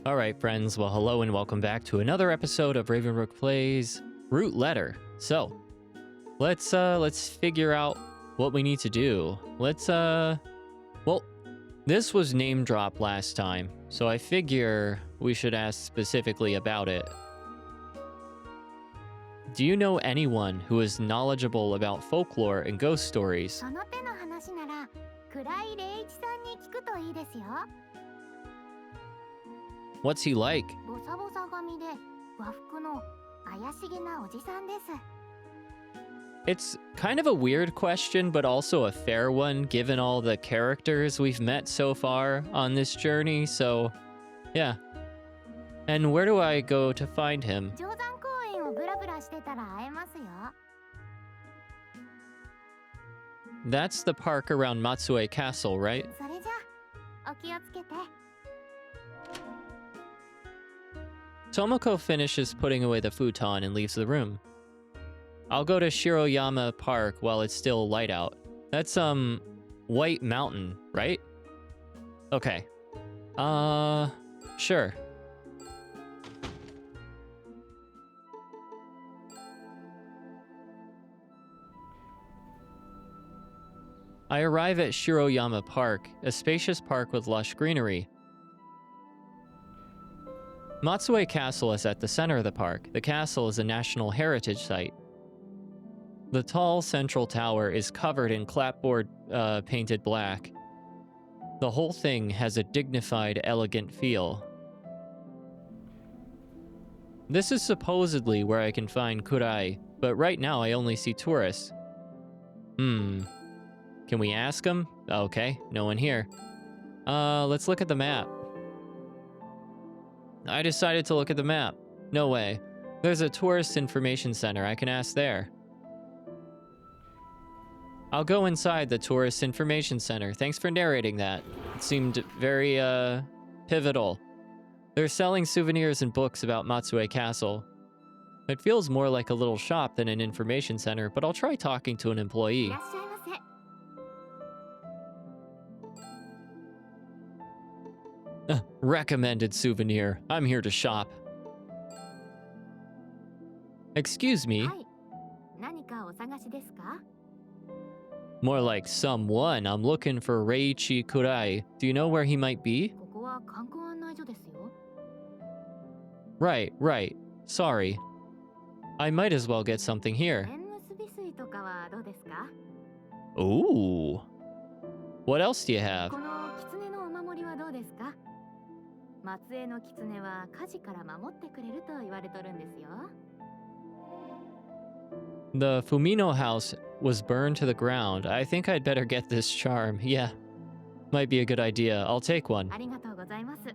All right, friends. Well, hello and welcome back to another episode of Ravenbrook Plays Root Letter. So, let's figure out what we need to do. Well, this was name drop last time, so I figure we should ask specifically about it. Do you know anyone who is knowledgeable about folklore and ghost stories? その手の話なら倉井礼一さんに聞くといいですよ。 What's he like? ボサボサ髪で和服の怪しげなおじさんです。 It's kind of a weird question, but also a fair one given all the characters we've met so far on this journey, so yeah. And where do I go to find him? 定山公園をブラブラしてたら会えますよ。 That's the park around Matsue Castle, right? それじゃあお気をつけて。 Tomoko finishes putting away the futon and leaves the room. I'll go to Shiroyama Park while it's still light out. That's, White Mountain, right? Okay. Sure. I arrive at Shiroyama Park, a spacious park with lush greenery. Matsue Castle is at the center of the park. The castle is a national heritage site. The tall central tower is covered in clapboard painted black. The whole thing has a dignified, elegant feel. This is supposedly where I can find Kurai, but right now I only see tourists. Can we ask him? Okay, no one here. Let's look at the map. I decided to look at the map. No way. There's a tourist information center. I can ask there. I'll go inside the tourist information center. Thanks for narrating that. It seemed very, pivotal. They're selling souvenirs and books about Matsue Castle. It feels more like a little shop than an information center, but I'll try talking to an い employee. らっしゃいませ。 Recommended souvenir. I'm here to shop. Excuse me. はい。何かお探しですか？ More like someone. I'm looking for Reiichi Kurai. Do you know where he might be? ここは観光案内所ですよ。 Right. Sorry. I might as well get something here. 縁結び水とかはどうですか？ Ooh. What else do you have? この狐のお守りはどうですか？松江の狐は火事から守ってくれると言われとるんですよ。 The Fumino house was burned to the ground. I think I'd better get this charm. Yeah. Might be a good idea. I'll take one. ありがとうございます。倉井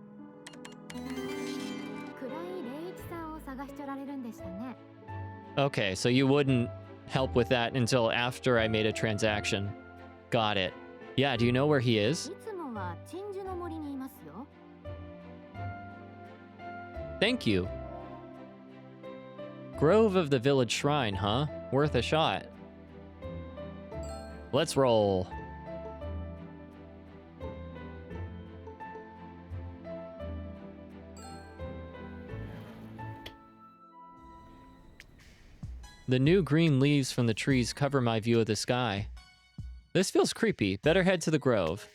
礼一さんを探しておられるんでしたね。 Okay, so you wouldn't help with that until after I made a transaction. Got it. Yeah, do you know where he い is? つもは鎮守の森にいますよ。 Thank you. Grove of the Village Shrine, huh? Worth a shot. Let's roll. The new green leaves from the trees cover my view of the sky. This feels creepy. Better head to the grove.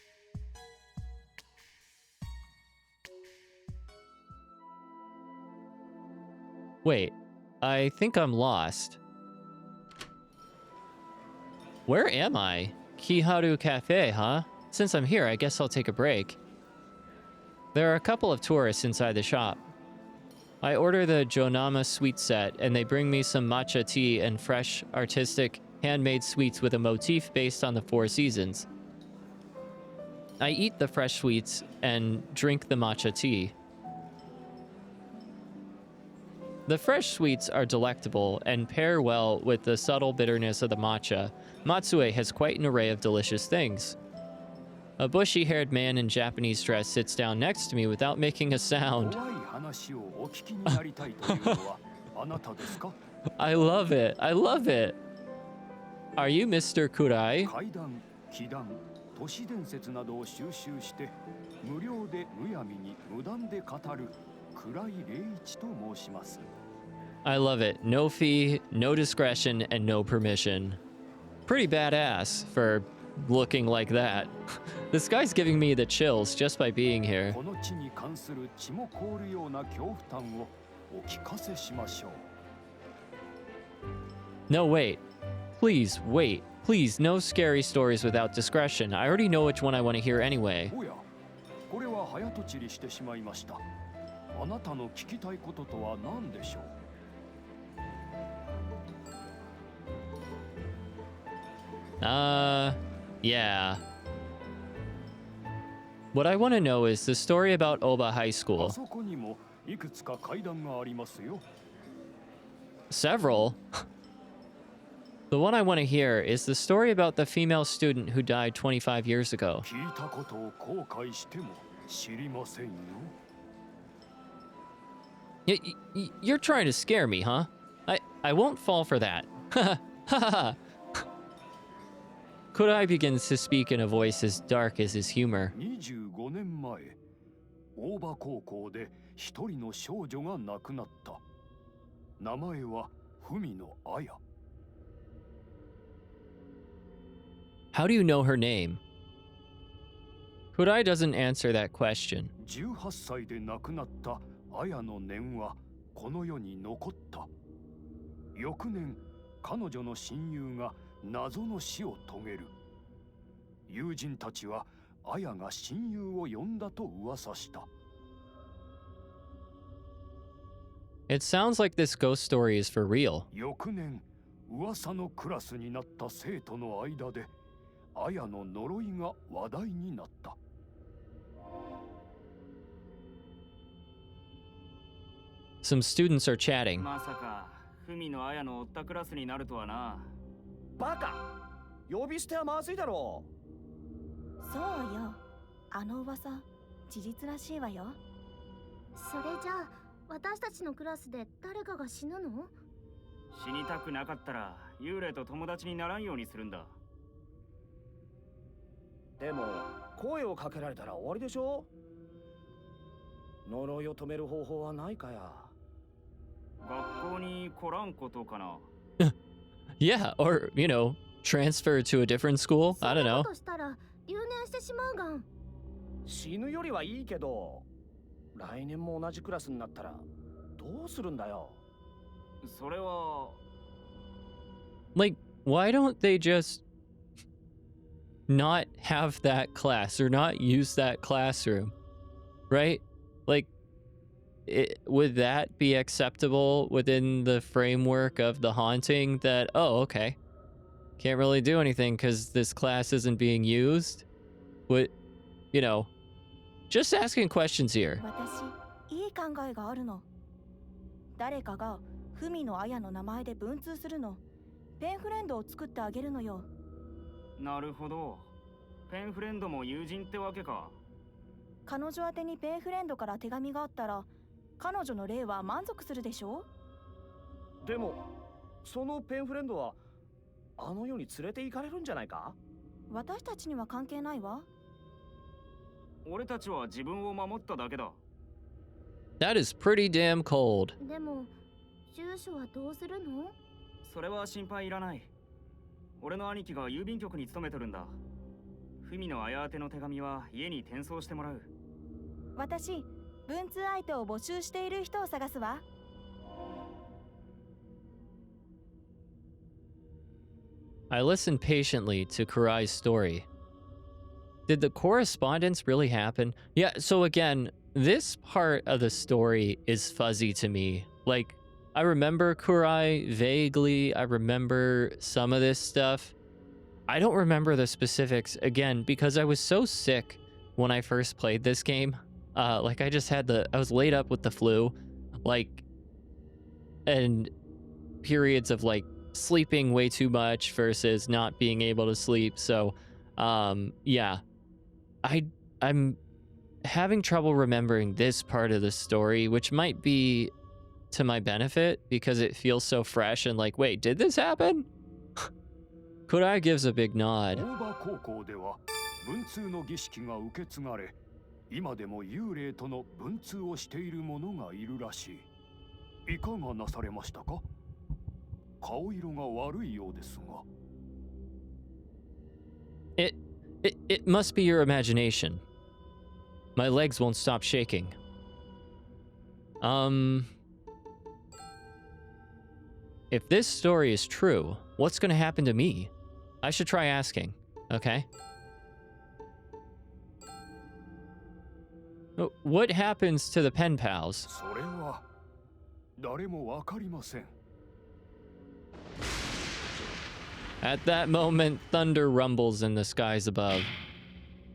Wait, I think I'm lost. Where am I? Kiharu Cafe, huh? Since I'm here, I guess I'll take a break. There are a couple of tourists inside the shop. I order the Jonama sweet set, and they bring me some matcha tea and fresh, artistic, handmade sweets with a motif based on the 4 seasons. I eat the fresh sweets and drink the matcha tea. The fresh sweets are delectable and pair well with the subtle bitterness of the matcha. Matsue has quite an array of delicious things. A bushy-haired man in Japanese dress sits down next to me without making a sound. 怖い話をお聞きになりたいというのはあなたですか？ I love it. I love it. Are you Mr. Kurai? 階段、奇談、都市伝説などを収集して無料でむやみに無断で語る倉井霊一と申します。 I love it. No fee, no discretion, and no permission. Pretty badass for looking like that. This guy's giving me the chills just by being here. この地に関する血も凍るような恐怖感をお聞かせしましょう。 No, wait. Please, wait. Please, no scary stories without discretion. I already know which one I want to hear anyway. おや、これは早とちりしてしまいました。あなたの聞きたいこととは何でしょう。 Yeah. What I want to know is the story about Oba High あ School. そこにもいくつか階段がありますよ。 Several? The one I want to hear is the story about the female student who died 25 years ago. 聞いたことを後悔しても知りませんよ。 You're trying to scare me, huh? I won't fall for that. Kurai begins to speak in a voice as dark as his humor. 25年前、大場高校で一人の少女が亡くなった。名前は文野綾。 How do you know her name? Kurai doesn't answer that question. 18歳で亡くなった綾の念はこの世に残った。翌年、彼女の親友が謎の死を遂げる。友人たちは綾が親友を呼んだと噂した。 It sounds like this ghost story is for real. 翌年、噂のクラスになった生徒の間で綾の呪いが話題になった。 Some students are chatting. まさか文の綾のおったクラスになるとはな。バカ、呼び捨てはまずいだろそうよ。あの噂、事実らしいわよ。それじゃあ私たちのクラスで誰かが死ぬの？死にたくなかったら幽霊と友達にならんようにするんだ。う。でも声をかけられたら終わりでしょ。呪いを止める方法はないかや。学校に来らんことかな。Yeah, or, transfer to a different school? I don't そんな know. ことしたら留年してしまうがん。死ぬよりはいいけど、来年も同じクラスになったらどうするんだよ。それは Like, why don't they just not have that class or not use that classroom? Right? Like, would that be acceptable within the framework of the haunting that, oh, okay, can't really do anything because this class isn't being used? Would, just asking questions here. 私、いい考えがあるの。誰かが文の綾の名前で文通するの。ペンフレンドを作ってあげるのよ。なるほど。ペンフレンドも友人ってわけか。彼女宛てにペンフレンドから手紙があったら、彼女の霊は満足するでしょ。でもそのペンフレンドはあの世に連れて行かれるんじゃないか。私たちには関係ないわ。俺たちは自分を守っただけだ。That is pretty damn cold. でも住所はどうするの？それは心配いらない。俺の兄貴が郵便局に勤めてるんだ。文の綾宛ての手紙は家に転送してもらう。私、文通相手を募集している人を探すわ。I listened patiently to Kurai's story. Did the correspondence really happen? Yeah, so again, this part of the story is fuzzy to me. Like, I remember Kurai vaguely, I remember some of this stuff. I don't remember the specifics, again, because I was so sick when I first played this game. I was laid up with the flu, and periods of, sleeping way too much versus not being able to sleep. So, yeah. I'm having trouble remembering this part of the story, which might be to my benefit because it feels so fresh and wait, did this happen? Kurai gives a big nod. 大場高校では文通の儀式が受け継がれ、今でも幽霊との文通をしている者がいるらしい。いかがなされましたか？顔色が悪いようですが。It must be your imagination. My legs won't stop shaking. If this story is true, what's gonna happen to me? I should try asking, okay? What happens to the pen pals? それは誰もわかりません。 At that moment, thunder rumbles in the skies above.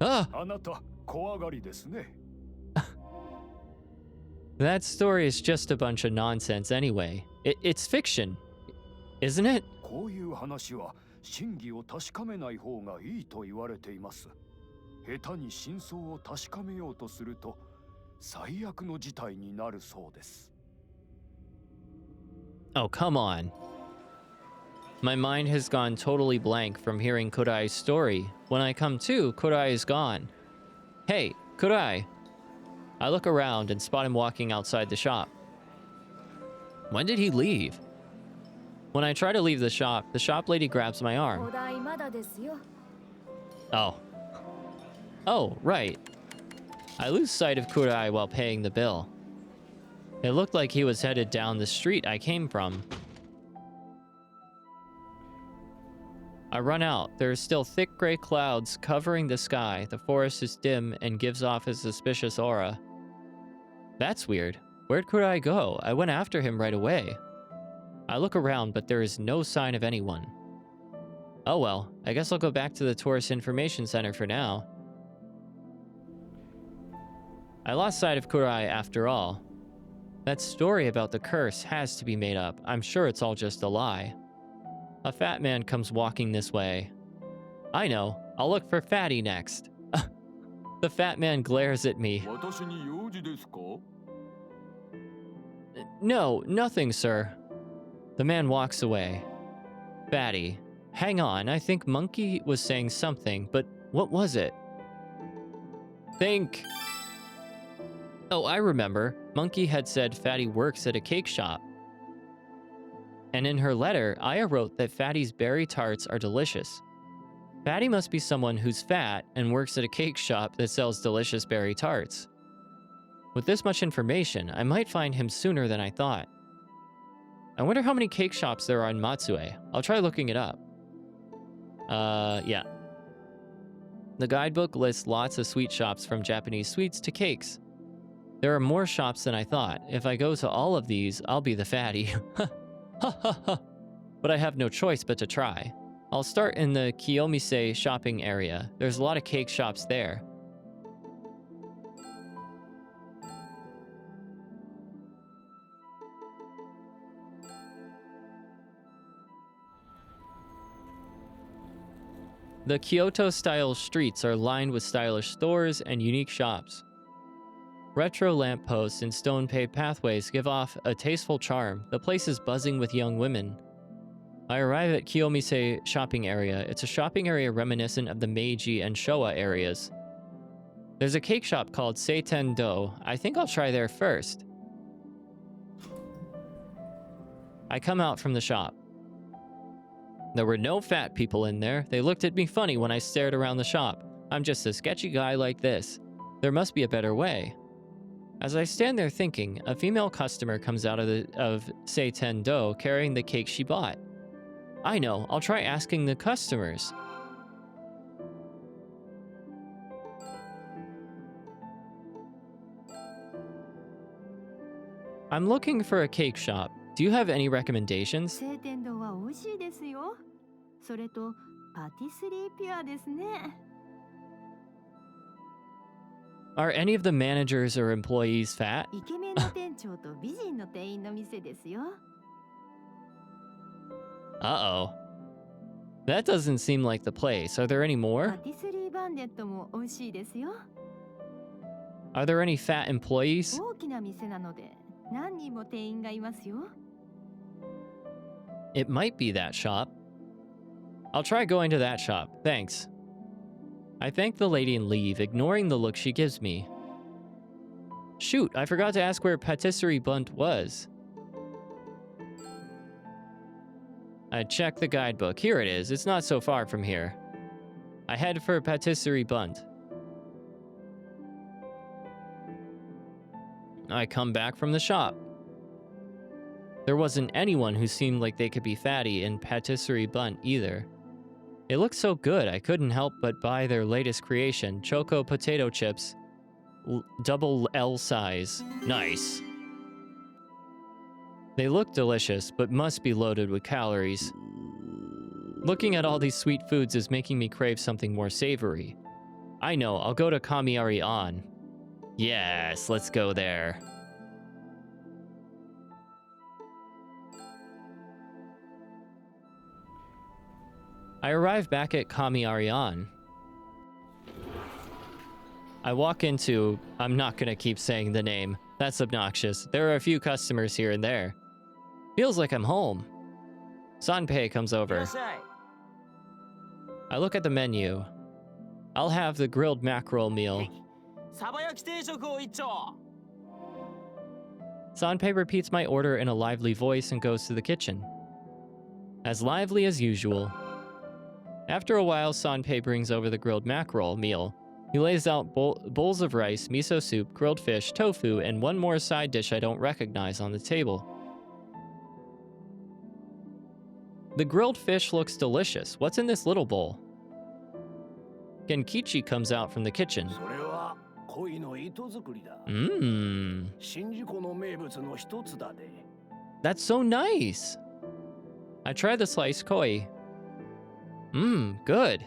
Ah! あなた怖がりですね。 That story is just a bunch of nonsense anyway. It's fiction, isn't it? こういう話は真偽を確かめない方がいいと言われています。下手に真相を確かめようとすると最悪の事態になるそうです。 Oh, come on. My mind has gone totally blank from hearing Kodai's story. When I come to, Kodai is gone. Hey, Kodai! I look around and spot him walking outside the shop. When did he leave? When I try to leave the shop lady grabs my お arm. 代まだですよ。 Oh. Oh, right. I lose sight of Kodai while paying the bill. It looked like he was headed down the street I came from. I run out. There are still thick gray clouds covering the sky. The forest is dim and gives off a suspicious aura. That's weird. Where'd Kodai go? I went after him right away. I look around, but there is no sign of anyone. Oh well, I guess I'll go back to the Tourist Information Center for now. I lost sight of Kodai after all. That story about the curse has to be made up. I'm sure it's all just a lie. A fat man comes walking this way. I know. I'll look for Fatty next. The fat man glares at me. 私に用事ですか? No, nothing, sir. The man walks away. Fatty. Hang on, I think Monkey was saying something, but what was it? Think. Oh, I remember. Monkey had said Fatty works at a cake shop. And in her letter, Aya wrote that Fatty's berry tarts are delicious. Fatty must be someone who's fat and works at a cake shop that sells delicious berry tarts. With this much information, I might find him sooner than I thought. I wonder how many cake shops there are in Matsue. I'll try looking it up. Yeah. The guidebook lists lots of sweet shops from Japanese sweets to cakes. There are more shops than I thought. If I go to all of these, I'll be the fatty. But I have no choice but to try. I'll start in the Kiyomise shopping area. There's a lot of cake shops there. The Kyoto-style streets are lined with stylish stores and unique shops. Retro lampposts and stone-paved pathways give off a tasteful charm. The place is buzzing with young women. I arrive at Kiyomise shopping area. It's a shopping area reminiscent of the Meiji and Showa areas. There's a cake shop called Seiten Do. I think I'll try there first. I come out from the shop. There were no fat people in there. They looked at me funny when I stared around the shop. I'm just a sketchy guy like this. There must be a better way. As I stand there thinking, a female customer comes out of Seiten Do carrying the cake she bought. I know, I'll try asking the customers. I'm looking for a cake shop. Do you have any recommendations? 晴天堂は美味しいですよ。それとパティスリーピュアですね。 Are any of the managers or employees fat? イケメンの店長と美人の店員の店ですよ。 Uh-oh. That doesn't seem like the place. Are there any パ more? ティスリーバンデットも美味しいですよ。 Are there any fat employees? 大きな店なので何人も店員がいますよ。 It might be that shop. I'll try going to that shop. Thanks. I thank the lady and leave, ignoring the look she gives me. Shoot, I forgot to ask where Patisserie Bunt was. I checked the guidebook. Here it is. It's not so far from here. I head for Patisserie Bunt. I come back from the shop. There wasn't anyone who seemed like they could be fatty in Patisserie Bunt either. It looked so good, I couldn't help but buy their latest creation, Choco Potato Chips, double L size. Nice. They look delicious, but must be loaded with calories. Looking at all these sweet foods is making me crave something more savory. I know, I'll go to Kamiari-an. Yes, let's go there. I arrive back at Kamiari-an. I walk into... I'm not gonna keep saying the name. That's obnoxious. There are a few customers here and there. Feels like I'm home. Sanpei comes over. I look at the menu. I'll have the grilled mackerel meal. Sanpei repeats my order in a lively voice and goes to the kitchen. As lively as usual. After a while, Sanpei brings over the grilled mackerel meal. He lays out bowls of rice, miso soup, grilled fish, tofu, and one more side dish I don't recognize on the table. The grilled fish looks delicious. What's in this little bowl? Genkichi comes out from the kitchen. Mmm. That's so nice. I try the sliced koi. Mmm, good.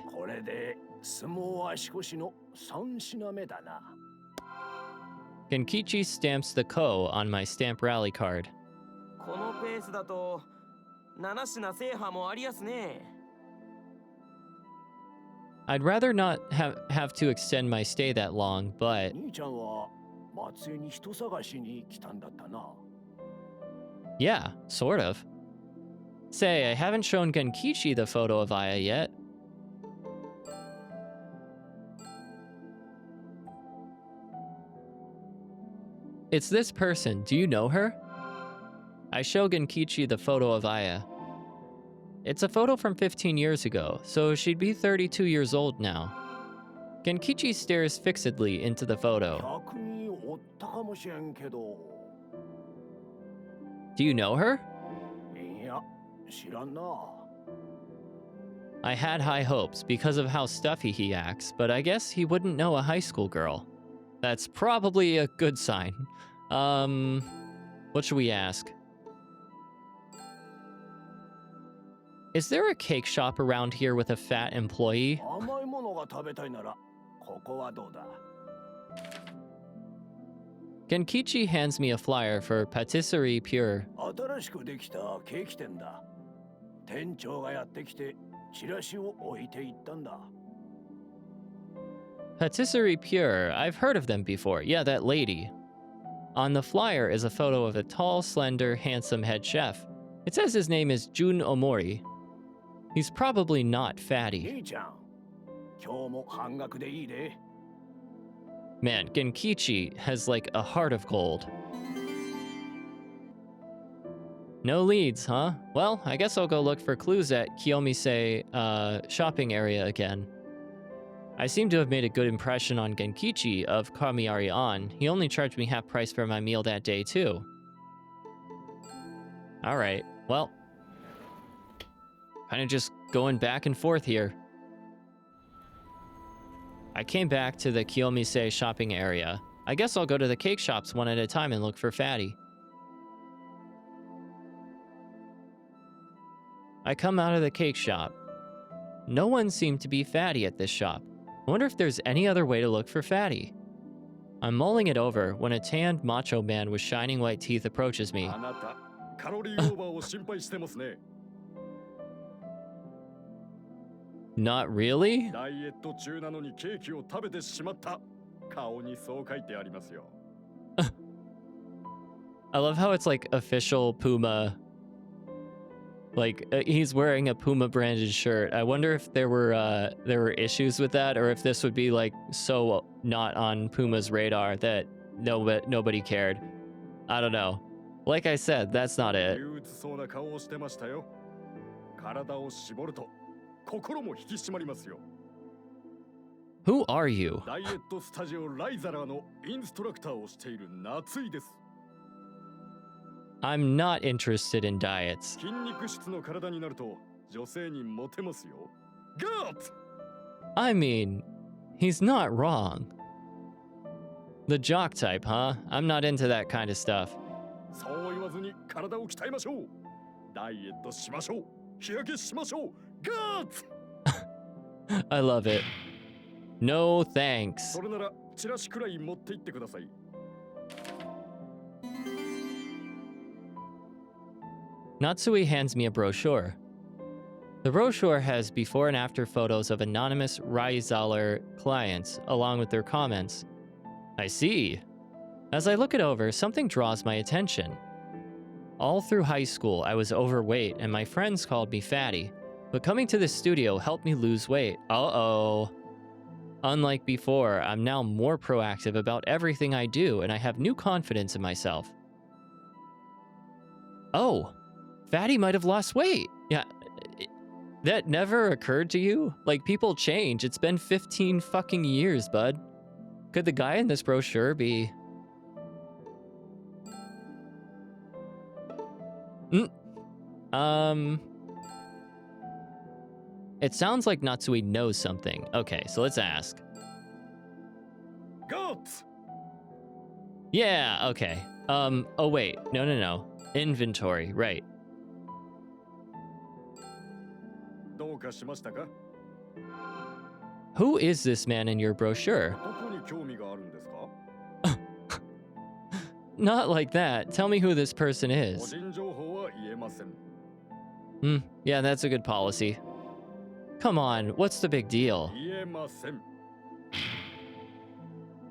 Genkichi stamps the ko on my stamp rally card. I'd rather not have to extend my stay that long, but... Yeah, sort of. Say, I haven't shown Genkichi the photo of Aya yet. It's this person. Do you know her? I show Genkichi the photo of Aya. It's a photo from 15 years ago, so she'd be 32 years old now. Genkichi stares fixedly into the photo. Do you know her? I had high hopes because of how stuffy he acts, but I guess he wouldn't know a high school girl. That's probably a good sign. What should we ask? Is there a cake shop around here with a fat employee? Genkichi hands me a flyer for Patisserie Pure. Patisserie Pure, I've heard of them before. Yeah, that lady. On the flyer is a photo of a tall, slender, handsome head chef. It says his name is Jun Omori. He's probably not fatty. Man, Genkichi has like a heart of gold. No leads, huh? Well, I guess I'll go look for clues at Kiyomise shopping area again. I seem to have made a good impression on Genkichi of Kamiari-an. He only charged me half price for my meal that day, too. Alright, well. Kind of just going back and forth here. I came back to the Kiyomise shopping area. I guess I'll go to the cake shops one at a time and look for fatty. I come out of the cake shop. No one seemed to be fatty at this shop. I wonder if there's any other way to look for fatty. I'm mulling it over when a tanned macho man with shining white teeth approaches me. Not really? I love how it's like official Puma. Like he's wearing a Puma branded shirt. I wonder if there were issues with that, or if this would be like so not on Puma's radar that nobody cared. I don't know. Like I said, that's not it. 憂鬱そうな顔をしてましたよ。体を絞ると心も引き締まりますよ。 Who are you? ダイエットスタジオライザラーのインストラクターをしている夏井です。 I'm not interested in diets. 筋肉質の体になると女性にモテますよ。ガッツ I mean, he's not wrong. The jock type, huh? I'm not into that kind of stuff. そう言わずに体を鍛えましょう。ダイエットしましょう。日焼けしましょう。ガッツ I love it. No thanks. それならチラシくらい持って行ってください。 Natsui hands me a brochure. The brochure has before and after photos of anonymous Raizaler clients, along with their comments. I see. As I look it over, something draws my attention. All through high school, I was overweight and my friends called me fatty, but coming to this studio helped me lose weight. Uh-oh. Unlike before, I'm now more proactive about everything I do and I have new confidence in myself. Oh, Fatty might have lost weight. Yeah, that never occurred to you? Like, people change. It's been 15 fucking years, bud. Could the guy in this brochure be... It sounds like Natsui knows something. Okay, so let's ask. Guts! Yeah, okay. Oh wait, no. Inventory, right. どうかしましたか? Who is this man in your brochure? どこに興味があるんですか? Not like that. Tell me who this person 個 is. 人情報は言えません。 Yeah, that's a good policy. Come on, what's the big deal? 言えません。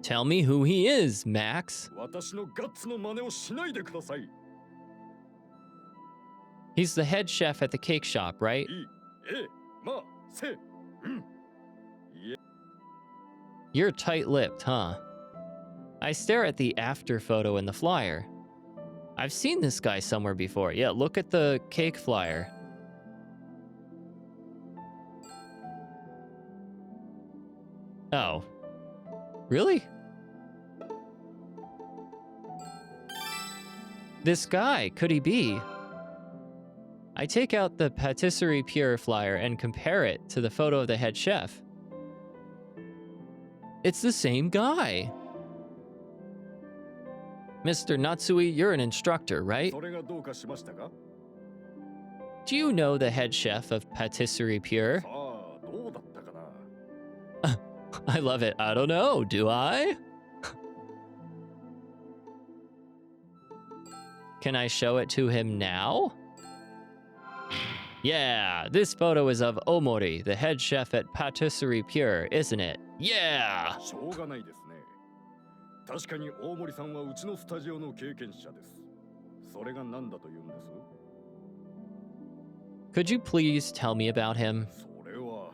Tell me who he is, Max. 私のガッツの真似をしないでください。 He's the head chef at the cake shop, right? いえません。 You're tight-lipped, huh? I stare at the after photo in the flyer. I've seen this guy somewhere before. Yeah, look at the cake flyer. Oh. Really? This guy, could he be? I take out the Patisserie Pure flyer and compare it to the photo of the head chef. It's the same guy. Mr. Natsui, you're an instructor, right? それがどうかしましたか? Do you know the head chef of Patisserie Pure? さあ、どうだったかな? I love it. I don't know, do I? Can I show it to him now? Yeah, this photo is of Omori, the head chef at Patisserie Pure, isn't it? Yeah! しょうがないですね。確かに大森さんはうちのスタジオの経験者です。それが何だと言うんです? Could you please tell me about him? それは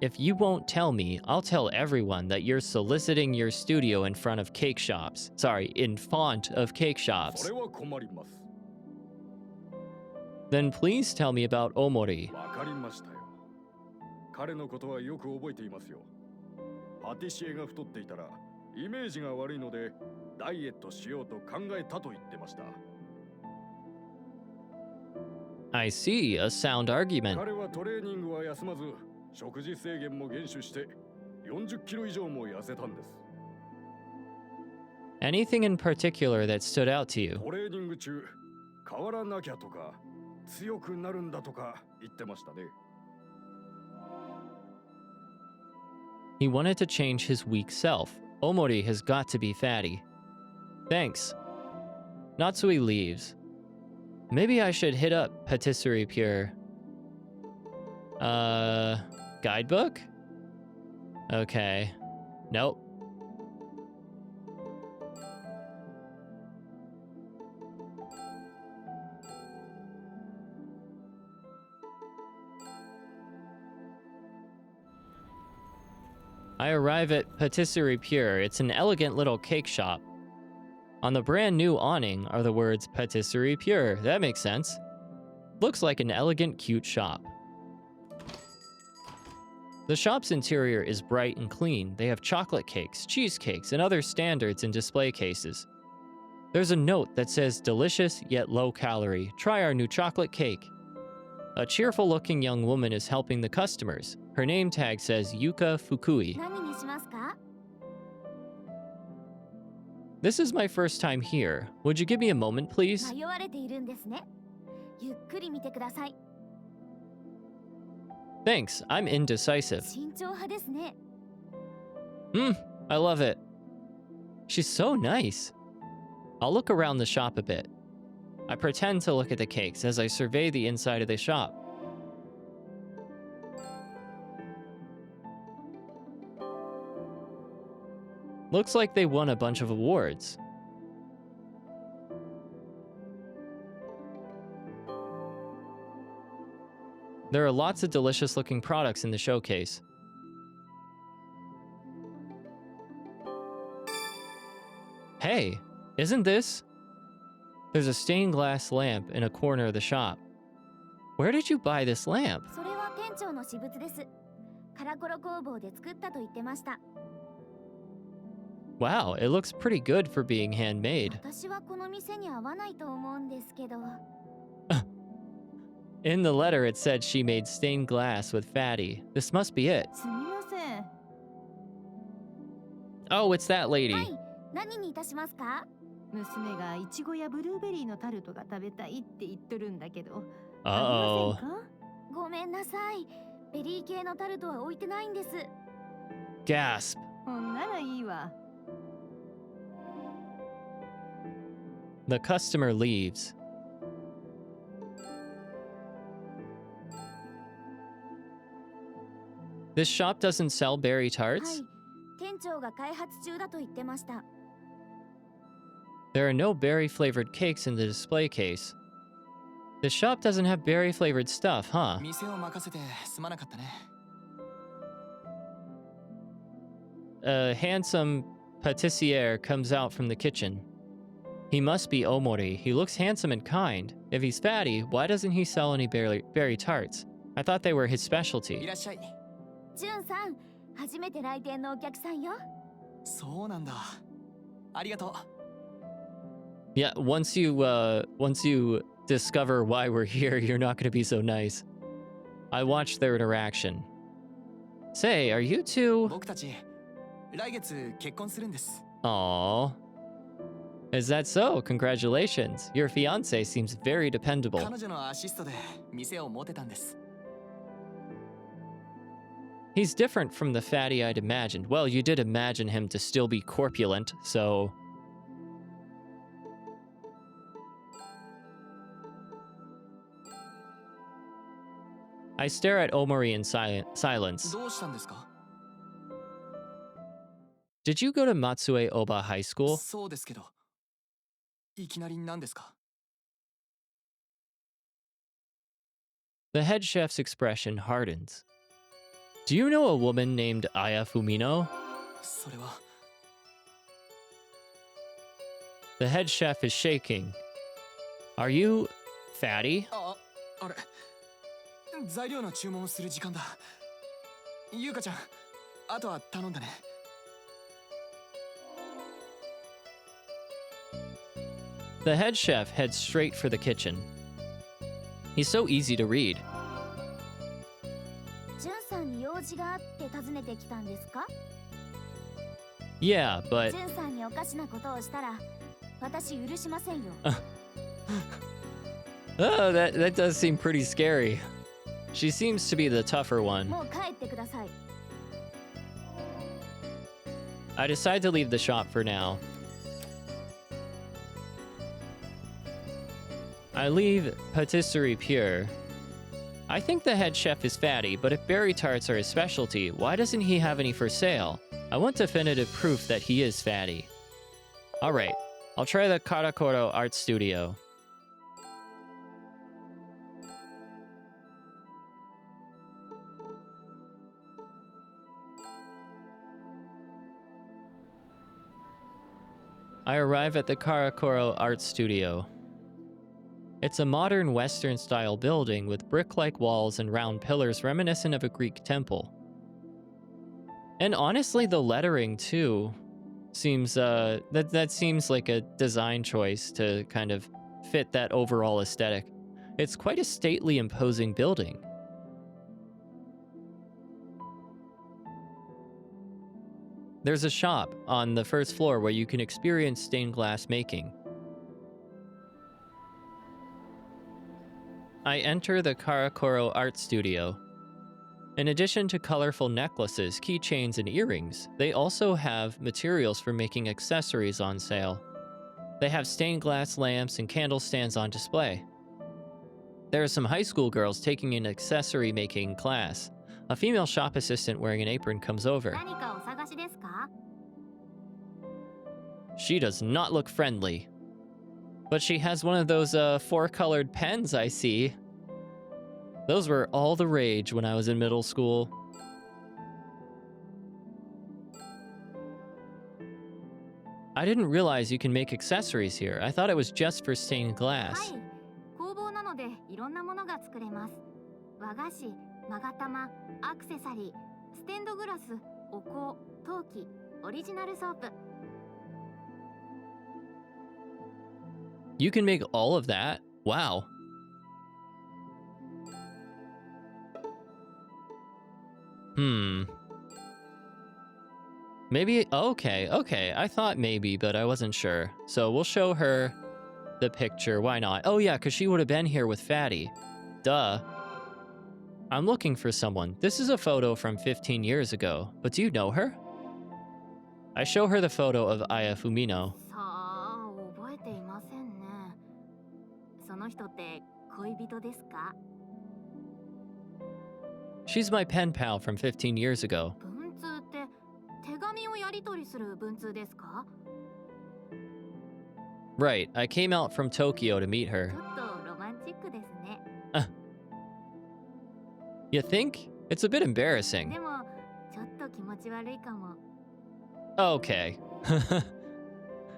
If you won't tell me, I'll tell everyone that you're soliciting your studio in front of cake shops. Sorry, in front of cake そ shops. れは困ります。 Then please tell me about Omori. わかりましたよ。彼のことはよく覚えていますよ。パティシエが太っていたらイメージが悪いのでダイエットしようと考えたと言ってました。 I see, a sound argument. 彼はトレーニングは休まず食事制限も厳守して40キロ以上も痩せたんです。 Anything in particular that stood out to you? トレーニング中変わらなきゃとか強くなるんだとか言ってましたね。 He wanted to change his weak self. Omori has got to be fatty. Thanks. Natsui leaves. Maybe I should hit up Patisserie Pure. Guidebook? Okay. Nope. I arrive at Patisserie Pure. It's an elegant little cake shop. On the brand new awning are the words Patisserie Pure. That makes sense. Looks like an elegant, cute shop. The shop's interior is bright and clean. They have chocolate cakes, cheesecakes, and other standards in display cases. There's a note that says delicious yet low calorie. Try our new chocolate cake. A cheerful looking young woman is helping the customers. Her name tag says Yuka Fukui. 何にしますか？ This is my first time here. Would you give me a moment, please? 迷われているんですね。ゆっくり見てください。 Thanks, I'm indecisive. 慎重派ですね。 I love it. She's so nice. I'll look around the shop a bit. I pretend to look at the cakes as I survey the inside of the shop. Looks like they won a bunch of awards. There are lots of delicious looking products in the showcase. Hey, isn't this? There's a stained glass lamp in a corner of the shop. Where did you buy this lamp? それは店長の私物です。カラコロ工房で作ったと言ってました。 Wow, it looks pretty good for being handmade. 私はこの店に合わないと思うんですけど。 In the letter, it said she made stained glass with Fatty. This must be it. すみません。 Oh, it's that は lady. い、何にいたしますか？ 娘がイチゴやブルーベリーのタルトが食べたいって言っとるんだけど、あ Uh-oh. りませんか？ごめんなさい。ベリー系のタルトは置いてないんです。 Gasp. ほんならいいわ。 The customer leaves. This shop doesn't sell berry は tarts? い、店長が開発中だと言ってました。 There are no berry flavored cakes in the display case. The shop doesn't have berry flavored stuff, huh? 店を任せてすまなかったね。 A handsome pâtissier comes out from the kitchen. He must be Omori. He looks handsome and kind. If he's fatty, why doesn't he sell any berry tarts? I thought they were his い specialty. らっしゃい。ジュンさん、初めて来店のお客さんよ。そうなんだ。ありがとう。 Yeah, once you discover why we're here, you're not going to be so nice. I watched their interaction. Say, are you two? 僕たち来月結婚するんです。 Aww. Is that so? Congratulations. Your fiance seems very dependable. 彼女のアシストで店を持てたんです。 He's different from the fatty I'd imagined. Well, you did imagine him to still be corpulent, so... I stare at Omori in silence. どうしたんですか？ Did you go to Matsue Oba High School? そうですけど。いきなり何ですか？ The head chef's expression hardens. Do you know a woman named Aya Fumino? それは The head chef is shaking. Are you fatty? あれ材料の注文をする時間だ。ゆうかちゃん、あとは頼んだね。 The head chef heads straight for the kitchen. He's so easy to read. ジュンさんに用事があって訪ねてきたんですか？ Yeah, but ジュンさんにおかしなことをしたら、私許しませんよ。 oh, that does seem pretty scary. She seems to be the tougher one. もう帰ってください。 I decide to leave the shop for now. I leave Patisserie Pure. I think the head chef is fatty, but if berry tarts are his specialty, why doesn't he have any for sale? I want definitive proof that he is fatty. Alright, I'll try the Karakoro Art Studio. I arrive at the Karakoro Art Studio. It's a modern Western-style building with brick-like walls and round pillars reminiscent of a Greek temple. And honestly, the lettering, too, seems, that seems like a design choice to kind of fit that overall aesthetic. It's quite a stately, imposing building. There's a shop on the first floor where you can experience stained glass making. I enter the Karakoro Art Studio. In addition to colorful necklaces, keychains, and earrings, they also have materials for making accessories on sale. They have stained glass lamps and candle stands on display. There are some high school girls taking an accessory making class. A female shop assistant wearing an apron comes over. 何かお探しですか? She does not look friendly. But she has one of those four-colored pens I see. Those were all the rage when I was in middle school. I didn't realize you can make accessories here. I thought it was just for stained は glass. い。工房なのでいろんなものが作れます。和菓子、勾玉、アクセサリー、ステンドグラス、お香、陶器、オリジナルソープ。You can make all of that? Wow. Maybe, okay. I thought maybe, but I wasn't sure. So we'll show her the picture. Why not? Oh yeah, because she would have been here with Fatty. Duh. I'm looking for someone. This is a photo from 15 years ago, but do you know her? I show her the photo of Aya Fumino. さあ、覚えていませんね。その人って恋人ですか? She's my pen pal from 15 years ago. 文通って手紙をやり取りする文通ですか? Right, I came out from Tokyo to meet ち her. ょっとロマンチックですね。 You think? It's a bit embarrassing. でもちょっと気持ち悪いかも。 Okay.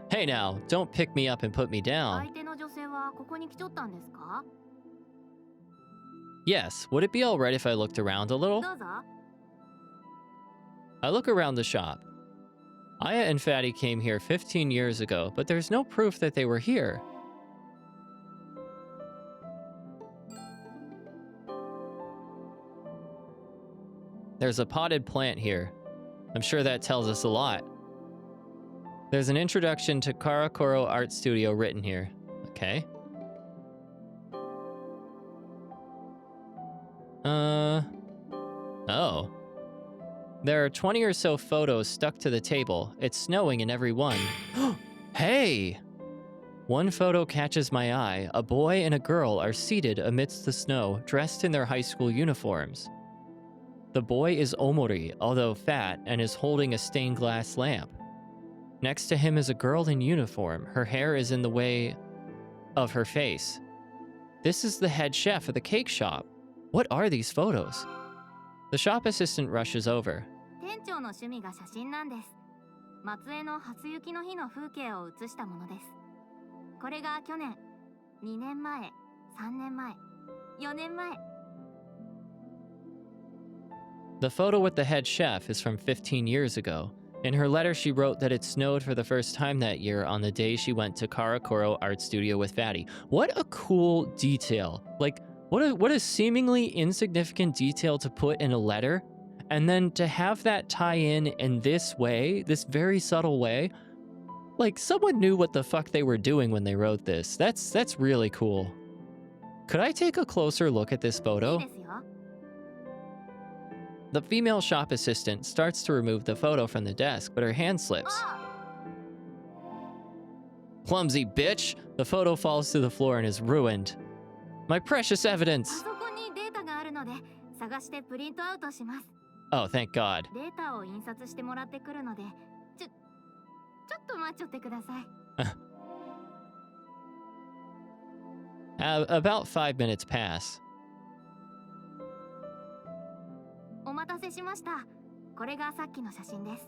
Hey now, don't pick me up and put me 相 down. 手の女性はここに来ちょったんですか? Yes, would it be alright if I looked around a little? どうぞ。 I look around the shop. Aya and Fatty came here 15 years ago, but there's no proof that they were here. There's a potted plant here. I'm sure that tells us a lot. There's an introduction to Karakoro Art Studio written here. Okay. Oh. There are 20 or so photos stuck to the table. It's snowing in every one. Hey! One photo catches my eye. A boy and a girl are seated amidst the snow, dressed in their high school uniforms. The boy is Omori, although fat, and is holding a stained glass lamp. Next to him is a girl in uniform. Her hair is in the way of her face. This is the head chef of the cake shop. What are these photos? The shop assistant rushes over. 店長の趣味が写真なんです。松江の初雪の日の風景を写したものです。これが去年、2年前、3年前、4年前。The photo with the head chef is from 15 years ago. In her letter, she wrote that it snowed for the first time that year on the day she went to Karakoro Art Studio with Fatty. What a cool detail. Like, what a seemingly insignificant detail to put in a letter, and then to have that tie in this way, this very subtle way. Like, someone knew what the fuck they were doing when they wrote this. That's really cool. Could I take a closer look at this いい photo? ですよ。 The female shop assistant starts to remove the photo from the desk, but her hand slips. Clumsy bitch! The photo falls to the floor and is ruined. My precious パ evidence! ソコンにデータがあるので、探してプリントアウトします。 Oh, thank God. データを印刷してもらってくるので、ちょっと待っちゃってください。 About 5 minutes pass. お待たせしました。これがさっきの写真です。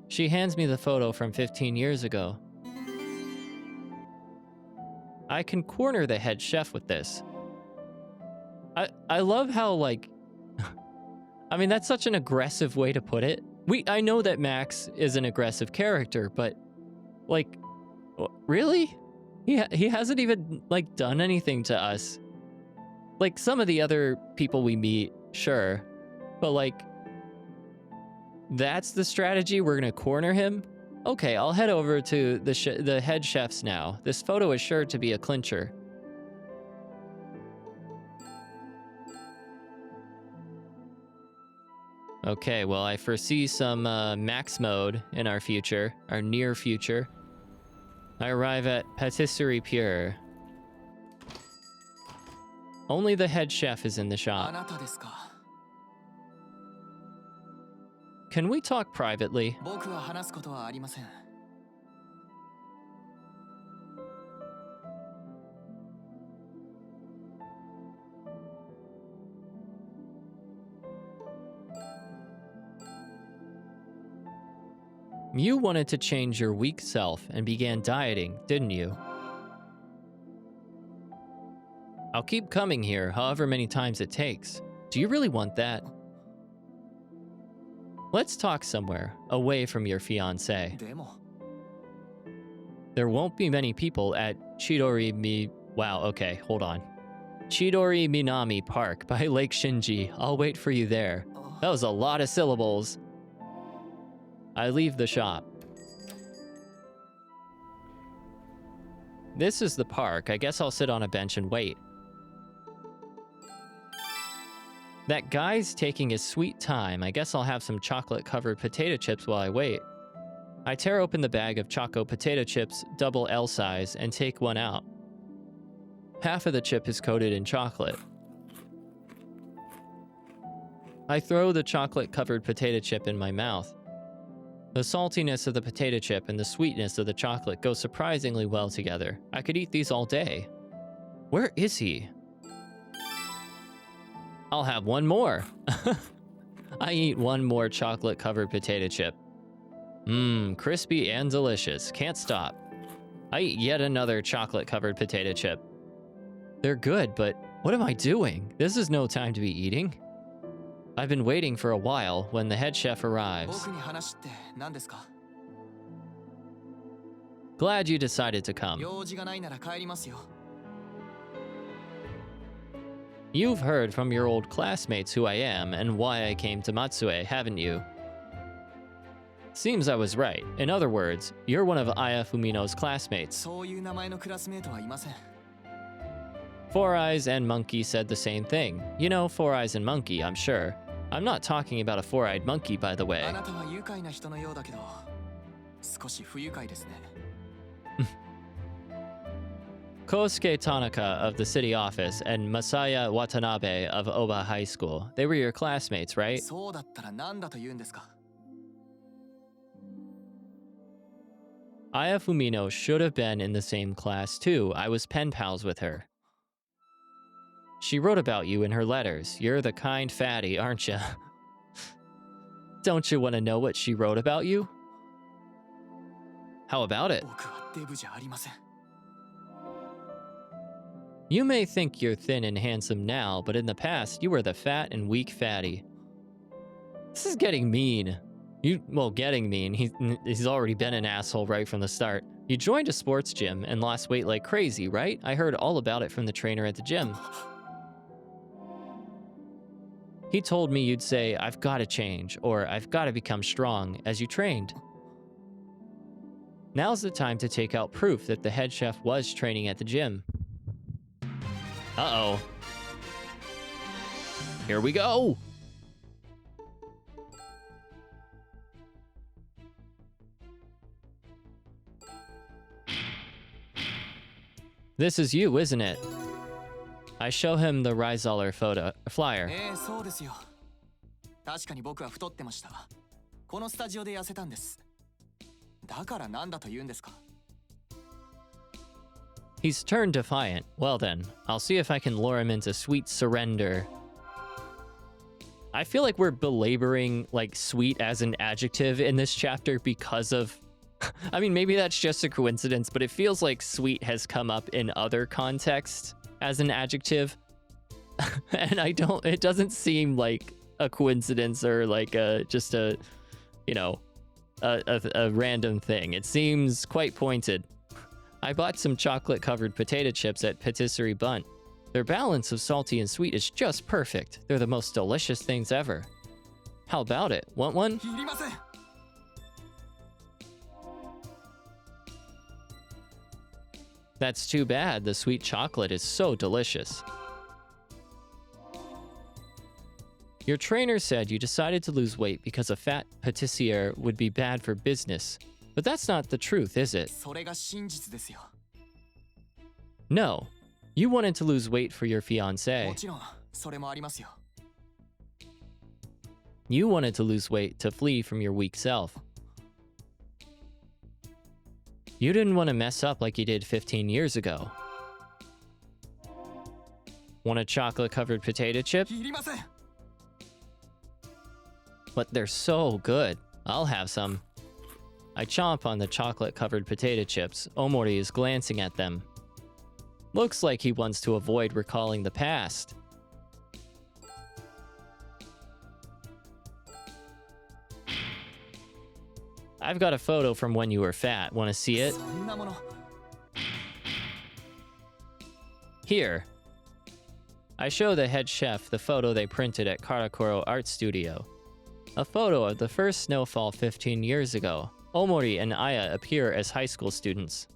She hands me the photo from 15 years ago. I can corner the head chef with this. I love how, like, I mean, that's such an aggressive way to put it. I know that Max is an aggressive character, but, like, really? He hasn't even, like, done anything to us. Like, some of the other people we meet, sure. But, like, that's the strategy? We're gonna corner him? Okay, I'll head over to the head chefs now. This photo is sure to be a clincher. Okay, well, I foresee some max mode in our future, our near future. I arrive at Patisserie Pure. Only the head chef is in the shop. Can we talk privately? You wanted to change your weak self and began dieting, didn't you? I'll keep coming here however many times it takes. Do you really want that? Let's talk somewhere, away from your fiancé. There won't be many people at Wow, okay, hold on. Chidori Minami Park by Lake Shinji. I'll wait for you there. That was a lot of syllables. I leave the shop. This is the park. I guess I'll sit on a bench and wait. That guy's taking his sweet time. I guess I'll have some chocolate-covered potato chips while I wait. I tear open the bag of Choco potato chips, double L size, and take one out. Half of the chip is coated in chocolate. I throw the chocolate-covered potato chip in my mouth. The saltiness of the potato chip and the sweetness of the chocolate go surprisingly well together. I could eat these all day. Where is he? I'll have one more. I eat one more chocolate-covered potato chip. Mmm, crispy and delicious. Can't stop. I eat yet another chocolate-covered potato chip. They're good, but what am I doing? This is no time to be eating. I've been waiting for a while when the head chef arrives. Glad you decided to come. You've heard from your old classmates who I am and why I came to Matsue, haven't you? Seems I was right. In other words, you're one of Aya Fumino's classmates. Four Eyes and Monkey said the same thing. You know Four Eyes and Monkey, I'm sure. I'm not talking about a four-eyed monkey, by the way. Kosuke Tanaka of the city office and Masaya Watanabe of Oba High School. They were your classmates, right? Aya Fumino should have been in the same class too. I was pen pals with her. She wrote about you in her letters. You're the kind fatty, aren't you? Don't you want to know what she wrote about you? How about it? You may think you're thin and handsome now, but in the past, you were the fat and weak fatty. This is getting mean. Getting mean. He's already been an asshole right from the start. You joined a sports gym and lost weight like crazy, right? I heard all about it from the trainer at the gym. He told me you'd say, I've got to change, or I've got to become strong, as you trained. Now's the time to take out proof that the head chef was training at the gym. Uh-oh. Here we go! This is you, isn't it? I show him the Reisaler flyer. He's turned defiant. Well then, I'll see if I can lure him into sweet surrender. I feel like we're belaboring like sweet as an adjective in this chapter because of I mean, maybe that's just a coincidence, but it feels like sweet has come up in other contexts as an adjective. And it doesn't seem like a coincidence or like just a, you know, a random thing. It seems quite pointed. I bought some chocolate-covered potato chips at Patisserie Bunt. Their balance of salty and sweet is just perfect. They're the most delicious things ever. How about it? Want one? いりません。 That's too bad. The sweet chocolate is so delicious. Your trainer said you decided to lose weight because a fat patissiere would be bad for business. But that's not the truth, is it? それが真実ですよ。 No. You wanted to lose weight for your も fiancé. ちろん、それもありますよ。 You wanted to lose weight to flee from your weak self. You didn't want to mess up like you did 15 years ago. Want a chocolate-covered potato chip? いりません。 But they're so good. I'll have some. I chomp on the chocolate-covered potato chips. Omori is glancing at them. Looks like he wants to avoid recalling the past. I've got a photo from when you were fat. Want to see it? そんなもの。 Here. I show the head chef the photo they printed at Karakuro Art Studio. A photo of the first snowfall 15 years ago. Omori and Aya appear as high school students.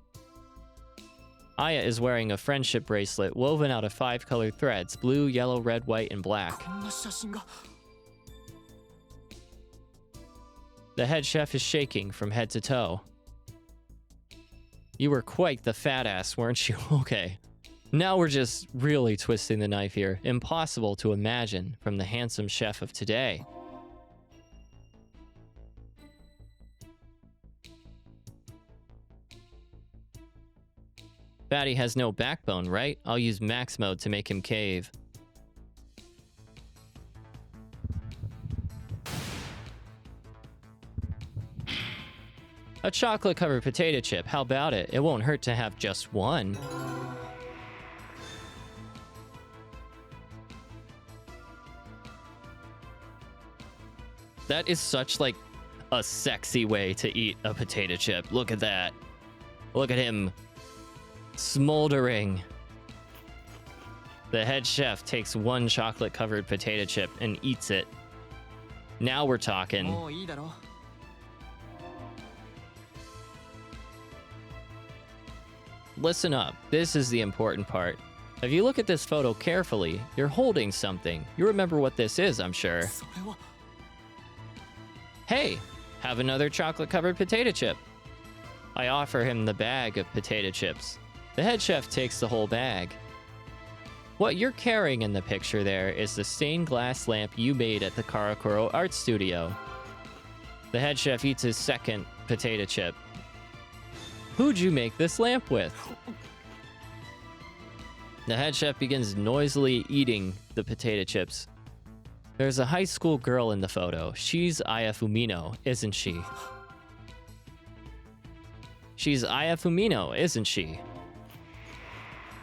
Aya is wearing a friendship bracelet woven out of 5 colored threads: blue, yellow, red, white, and black. こんな写真が。 The head chef is shaking from head to toe. You were quite the fat ass, weren't you? Okay. Now we're just really twisting the knife here. Impossible to imagine from the handsome chef of today. Fatty has no backbone, right? I'll use max mode to make him cave. A chocolate-covered potato chip, how about it? It won't hurt to have just one. That is such, like, a sexy way to eat a potato chip. Look at that. Look at him. Smoldering. The head chef takes one chocolate-covered potato chip and eats it. Now we're talking. もういいだろう。 Listen up. This is the important part. If you look at this photo carefully, you're holding something. You remember what this is, I'm sure. それは。 Hey, have another chocolate-covered potato chip. I offer him the bag of potato chips. The head chef takes the whole bag. What you're carrying in the picture there is the stained glass lamp you made at the Karakuro Art Studio. The head chef eats his second potato chip. Who'd you make this lamp with? The head chef begins noisily eating the potato chips. There's a high school girl in the photo. She's Aya Fumino, isn't she? She's Aya Fumino, isn't she?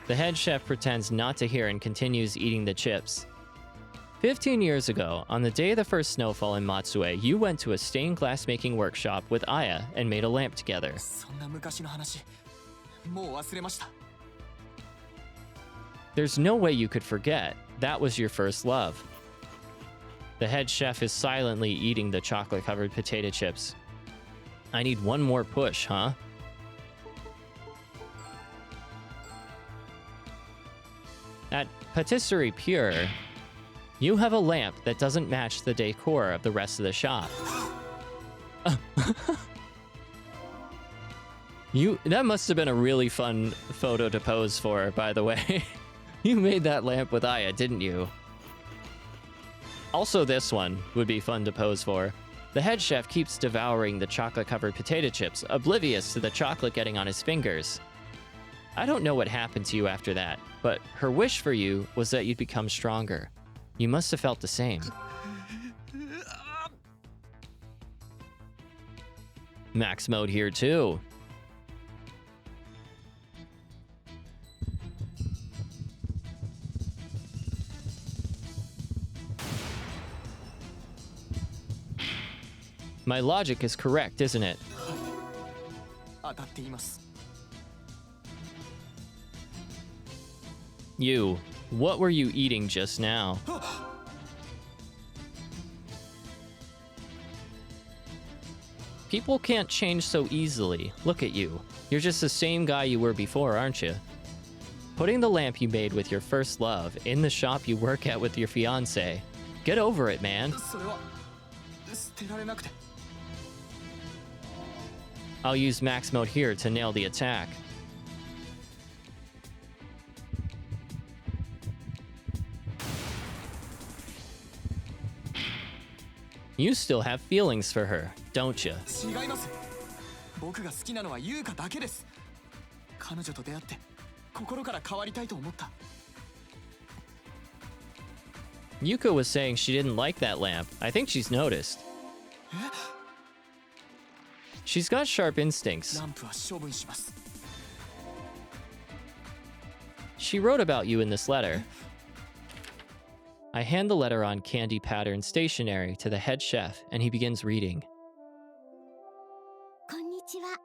The head chef pretends not to hear and continues eating the chips. 15 years ago, on the day of the first snowfall in Matsue, you went to a stained glass making workshop with Aya and made a lamp together. そんな昔の話。もう忘れました。 There's no way you could forget. That was your first love. The head chef is silently eating the chocolate-covered potato chips. I need one more push, huh? At Patisserie Pure, you have a lamp that doesn't match the decor of the rest of the shop. That must have been a really fun photo to pose for, by the way. You made that lamp with Aya, didn't you? Also, this one would be fun to pose for. The head chef keeps devouring the chocolate-covered potato chips, oblivious to the chocolate getting on his fingers. I don't know what happened to you after that, but her wish for you was that you'd become stronger. You must have felt the same. Max mode here too. My logic is correct, isn't it? 当たっています。 You, what were you eating just now? People can't change so easily. Look at you. You're just the same guy you were before, aren't you? Putting the lamp you made with your first love in the shop you work at with your fiancé. Get over it, man. それは捨てられなくて。 I'll use max mode here to nail the attack. You still have feelings for her, don't you? 違います。僕が好きなのは優香だけです。彼女と出会って心から変わりたいと思った。 Yuka was saying she didn't like that lamp. I think she's noticed. She's got sharp instincts. ランプは処分します。 She wrote about you in this letter. I hand the letter on candy pattern stationery to the head chef, and he begins reading. こんにちは。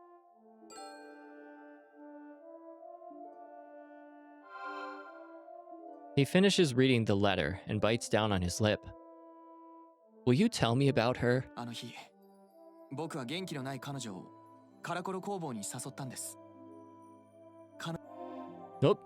He finishes reading the letter and bites down on his lip. Will you tell me about her? あの日、僕は元気のない彼女をカラコロ工房に誘ったんです。 Nope.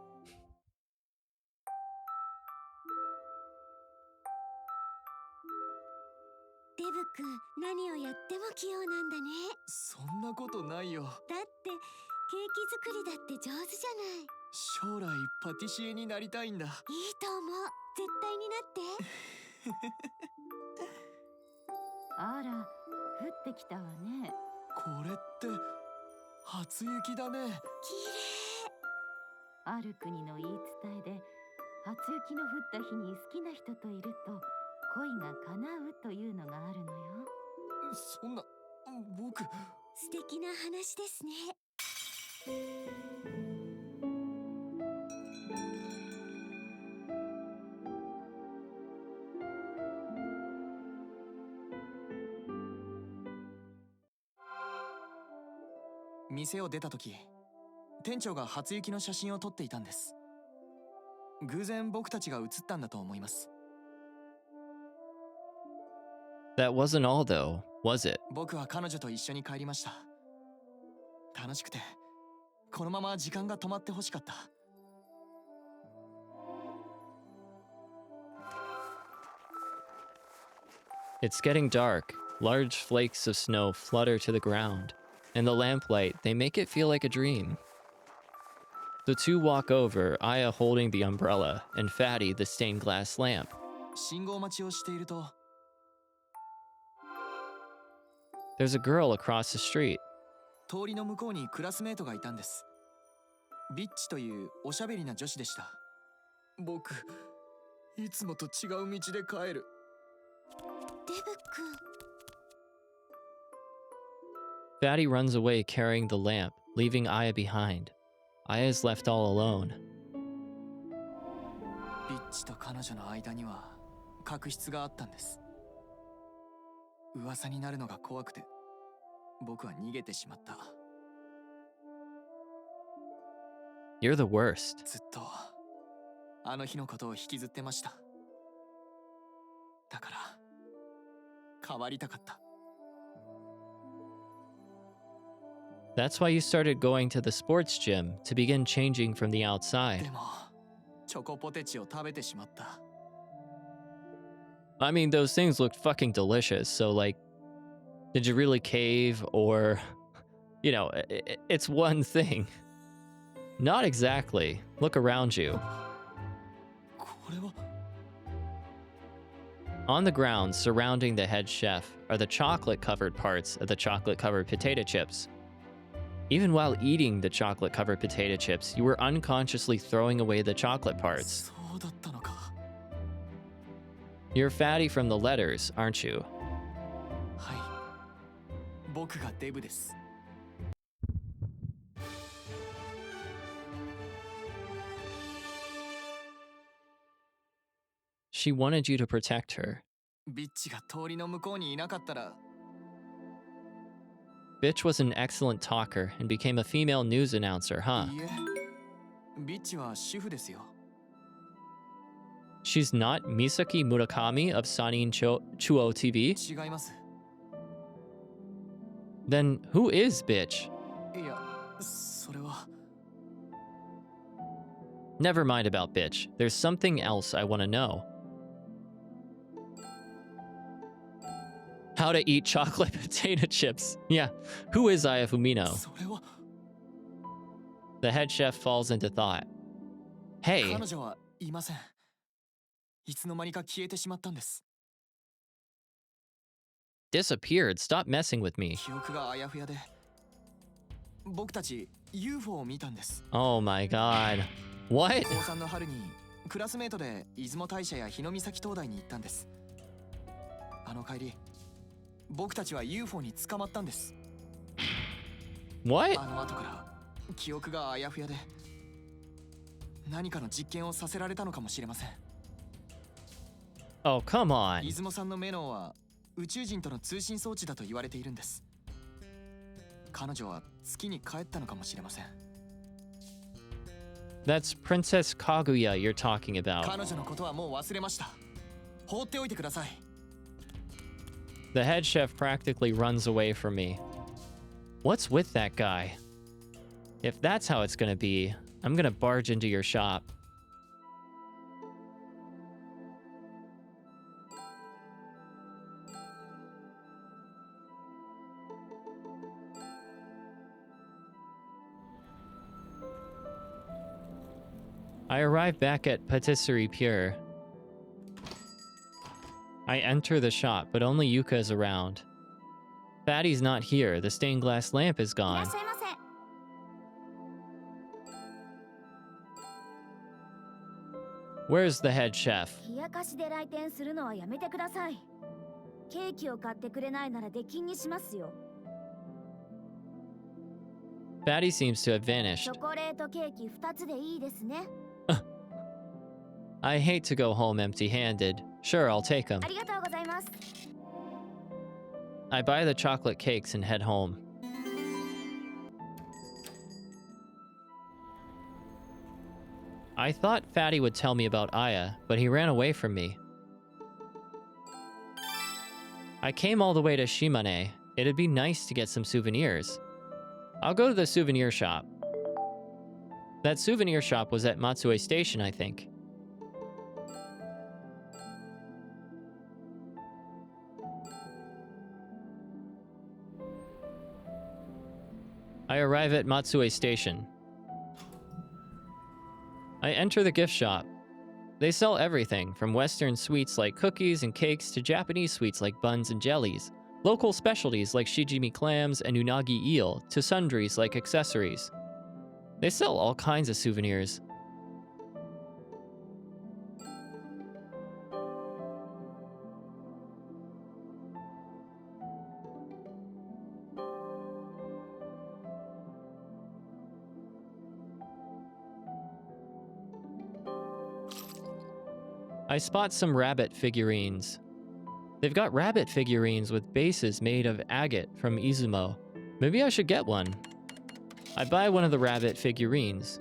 デブ君、何をやっても器用なんだね。そんなことないよ。だってケーキ作りだって上手じゃない。将来パティシエになりたいんだ。いいと思う。絶対になって。あら、降ってきたわね。これって初雪だね。綺麗。ある国の言い伝えで、初雪の降った日に好きな人といると恋が叶うというのがあるのよ。そんな、僕。素敵な話ですね。店を出た時、店長が初雪の写真を撮っていたんです。偶然僕たちが写ったんだと思います。 That wasn't all, though, was it? 僕は彼女と一緒に帰りました。楽しくて、このまま時間が止まってほしかった。 It's getting dark. Large flakes of snow flutter to the ground. In the lamplight, they make it feel like a dream. The two walk over, Aya holding the umbrella, and Fatty the stained glass lamp. 信号待ちをしていると、 There's a girl across the street. 通りの向こうにクラスメートがいたんです。ビッチというおしゃべりな女子でした。僕、いつもと違う道で帰る。デブ君。 Fatty runs away carrying the lamp, leaving Aya behind. Aya is left all alone. ビッチと彼女の間には確執があったんです。噂になるのが怖くて、僕は逃げてしまった。 You're the worst. ずっとあの日のことを引きずってました。だから変わりたかった。 That's why you started going to the sports gym to begin changing from the outside. でもチョコポテチを食べてしまった。 I mean, those things looked fucking delicious, so like, did you really cave or, you know, it's one thing. Not exactly. Look around you. これは On the ground surrounding the head chef are the chocolate-covered parts of the chocolate-covered potato chips. Even while eating the chocolate-covered potato chips, you were unconsciously throwing away the chocolate parts. そうだったのか。 You're Fatty from the letters, aren't you? はい。僕がデブです。 She wanted you to protect her. ビッチが通りの向こうにいなかったら、 Bitch was an excellent talker and became a female news announcer, huh? いいえ、ビッチは主婦ですよ。 She's not Misaki Murakami of Sanin Chuo TV? 違います。 Then who is Bitch? いや、それは。 Never mind about Bitch. There's something else I want to know. How to eat chocolate potato chips. Yeah, who is Aya Fumino? それは。 The head chef falls into thought. Hey, 彼女はいません。いつの間にか消えてしまったんです。 disappeared. Stop messing with me. 記憶があやふやで、僕たち UFO を見たんです。 Oh my god. What? 高3の春にクラスメートで出雲大社や日の岬灯台に行ったんです。あの帰り、僕たちは UFO に捕まったんです。 What? あの後から記憶があやふやで、何かの実験をさせられたのかもしれません。 Oh, come on. 出雲さんのメノンは宇宙人との通信装置だと言われているんです。彼女は月に帰ったのかもしれません。 That's Princess Kaguya you're talking about. 彼女のことはもう忘れました。放っておいてください。 The head chef practically runs away from me. What's with that guy? If that's how it's gonna be, I'm gonna barge into your shop. I arrive back at Patisserie Pure. I enter the shop, but only Yuka is around. Fatty's not here. The stained glass lamp is いら gone. っしゃいませ。 Where's the head chef? 冷やかしで来店するのはやめてください。ケーキを買ってくれないなら出禁にしますよ。 Fatty seems to have チ vanished. ョコレートケーキ2つでいいですね。 I hate to go home empty-handed. Sure, I'll take them. ありがとうございます。 I buy the chocolate cakes and head home. I thought Fatty would tell me about Aya, but he ran away from me. I came all the way to Shimane. It'd be nice to get some souvenirs. I'll go to the souvenir shop. That souvenir shop was at Matsue Station, I think. I arrive at Matsue Station. I enter the gift shop. They sell everything from Western sweets like cookies and cakes to Japanese sweets like buns and jellies, local specialties like shijimi clams and unagi eel to sundries like accessories. They sell all kinds of souvenirs. I spot some rabbit figurines. They've got rabbit figurines with bases made of agate from Izumo. Maybe I should get one. I buy one of the rabbit figurines.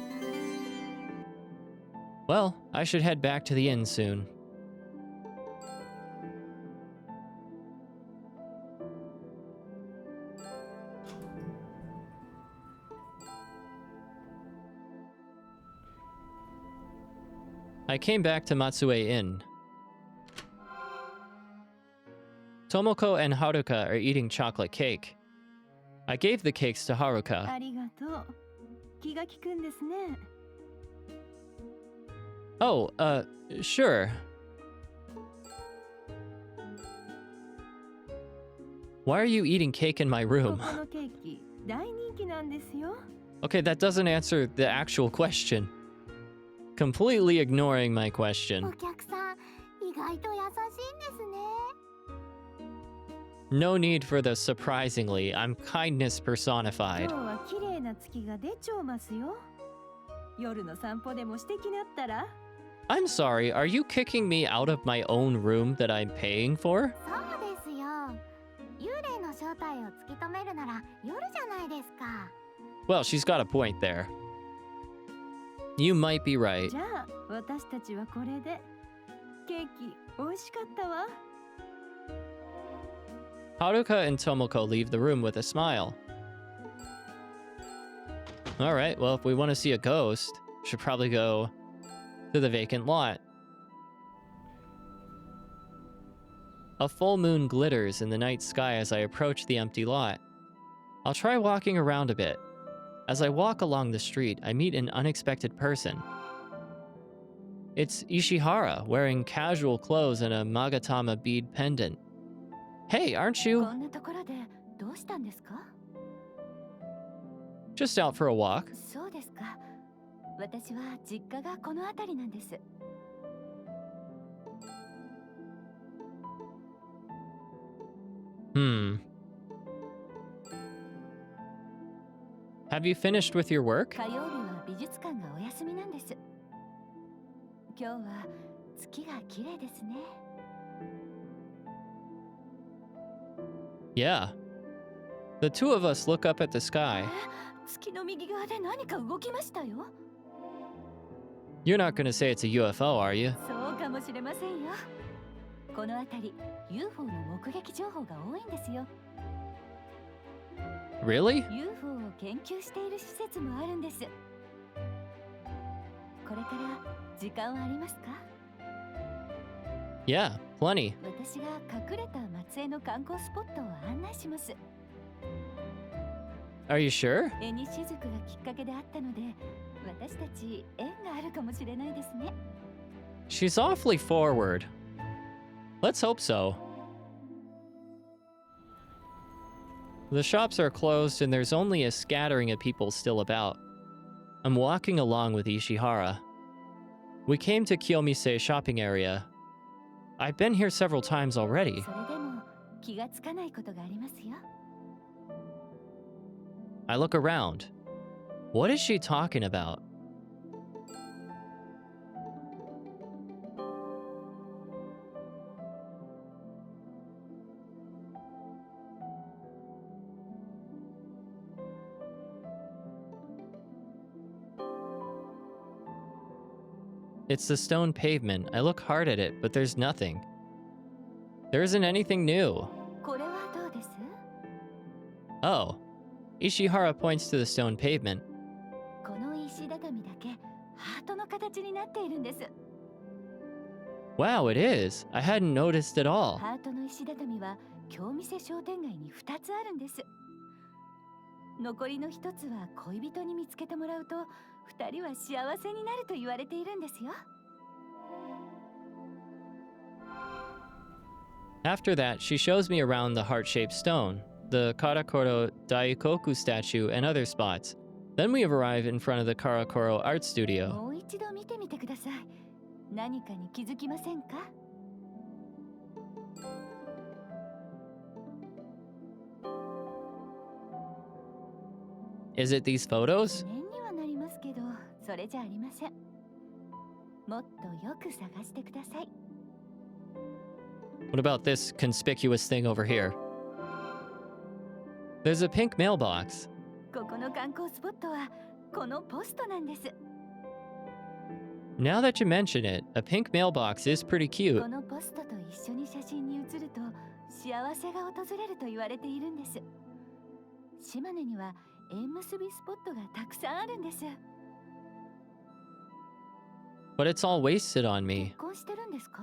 Well, I should head back to the inn soon. I came back to Matsue Inn. Tomoko and Haruka are eating chocolate cake. I gave the cakes to Haruka. ありがとう。気が利くんですね。 Oh, sure. Why are you eating cake in my こ room? このケーキ大人気なんですよ。 Okay, that doesn't answer the actual question. Completely ignoring my お question. 客さん、意外と優しいんですね。No need for the surprisingly. I'm kindness 今 personified. 日は綺麗な月が出ちょうますよ。夜の散歩でもしてきなったら。 I'm sorry, are you kicking me out of my own room that I'm paying for? そうですよ。幽霊の正体を突き止めるなら夜じゃないですか。 Well, she's got a point there. You might be right. じゃあ私たちはこれで。ケーキ美味しかったわ。 Haruka and Tomoko leave the room with a smile. Alright, well, if we want to see a ghost, should probably go to the vacant lot. A full moon glitters in the night sky as I approach the empty lot. I'll try walking around a bit. As I walk along the street, I meet an unexpected person. It's Ishihara, wearing casual clothes and a Magatama bead pendant. Hey, aren't こ you んなところでどうしたんですか？ just out for a walk? そうですか。私は実家がこの辺りなんです。 Have you finished with your work? 火曜日は美術館がお休みなんです。今日は月が綺麗ですね。 Yeah. The two of us look up at the sky. 月の右側で何か動きましたよ。 You're not gonna say it's a UFO, are you? そうかもしれませんよ。この辺り UFO の目撃情報が多いんですよ。 Really? UFO を研究している施設もあるんです。これから時間はありますか？ Yeah, plenty. 私が隠れた松江の観光スポットを案内します。 Are you sure? 絵に雫がきっかけであったので、私たち縁があるかもしれないですね。 She's awfully forward. Let's hope so. The shops are closed and there's only a scattering of people still about. I'm walking along with Ishihara. We came to Kiyomise shopping area. I've been here several times already. それでも気がつかないことがありますよ。 I look around. What is she talking about? It's the stone pavement. I look hard at it, but there's nothing. There isn't anything new. これはどうです？ Oh. Ishihara points to the stone pavement. この石畳だけハートの形になっているんです。 Wow, it is. I hadn't noticed at all. ハートの石畳は京店商店街に2つあるんです。残りの1つは恋人に見つけてもらうと2人は幸せになると言われているんですよ。 After that, she shows me around the heart-shaped stone, the Karakoro Daikoku statue, and other spots. Then we arrive in front of the Karakoro art studio. もう一度見てみてください。何かに気づきませんか？ Is it these photos? 記念にはなりますけど、それじゃありません。もっとよく探してください。 What about this conspicuous thing over here? There's a pink mailbox. ここの観光スポットはこのポストなんです。 Now that you mention it, a pink mailbox is pretty こ cute. のポストと一緒に写真に写ると幸せが訪れると言われているんです。島根には縁結びスポットがたくさんあるんです。 But it's all wasted on me. 結婚してるんですか？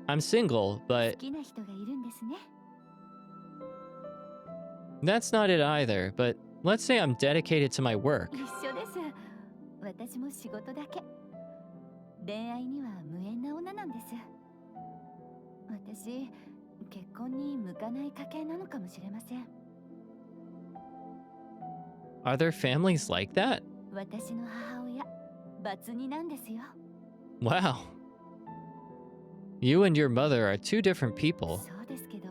I'm single, 好 but きな人がいるんですね。 that's not it either. But let's say I'm dedicated to my work. 一緒です。私も仕事だけ。恋愛には無縁な女なんです。私、結婚に向かない家系なのかもしれません。 Are there families like that? 私の母親、バツ2なんですよ。 Wow. You and your mother are two different people. そうですけど、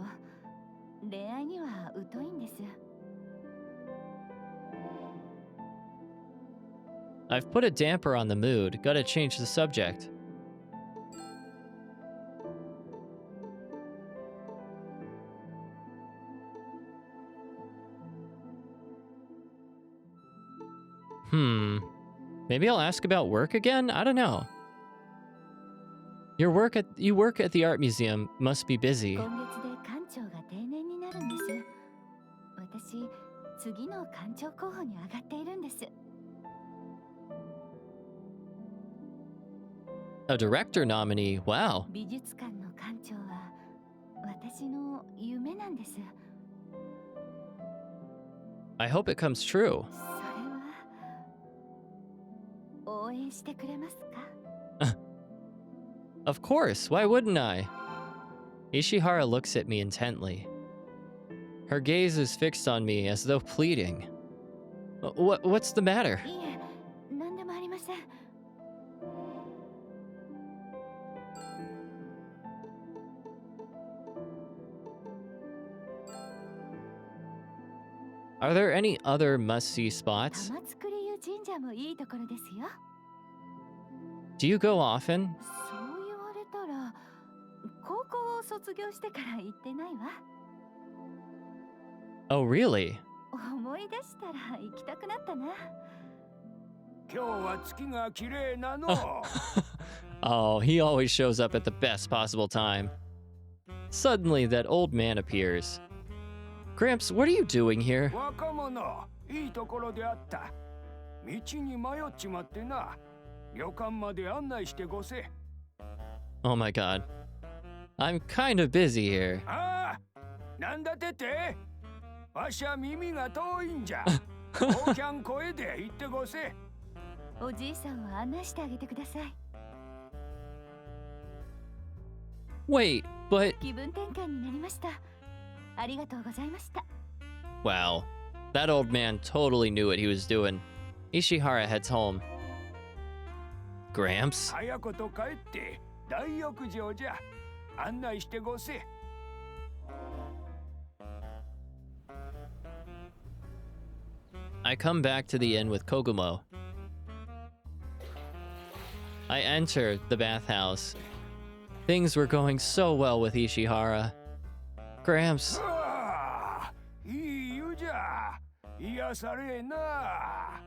I've put a damper on the mood. Gotta change the subject. Maybe I'll ask about work again? I don't know. You work at the art museum. Must be busy. 今月で館長が定年になるんです。私、次の館長候補に上がっているんです。A director nominee. Wow. 美術館の館長は私の夢なんです。 I hope it comes true. それは応援してくれますか？ Of course. Why wouldn't I? Ishihara looks at me intently. Her gaze is fixed on me as though pleading. What's the matter? いえ、何でもありません。 Are there any other must-see spots? 玉造湯神社もいいところですよ。 Do you go often? そう言われたら、高校を卒業してから行ってないわ。 Oh, really? 思い出したら行きたくなったな。 今日は月が綺麗なの。 Oh, he always shows up at the best possible time. Suddenly, that old man appears. Gramps, what are you doing here? 若者、いいところであった。道に迷っちまってな。旅館まで案内してごせ。 Oh my god. I'm kind of busy here. ああ、なんだってわしゃ耳が遠いんじゃ。大きゃん声で言ってごせ。おじいさんを案内してあげてください。 Wait, but... 気分転換になりました。ありがとうございました。 Wow. That old man totally knew what he was doing. Ishihara heads home. Gramps? 早くと帰って大浴場じゃ。案内してごせ。 I come back to the inn with Kogumo. I enter the bathhouse. Things were going so well with Ishihara. Gramps. ああ、いい湯じゃ。癒されな。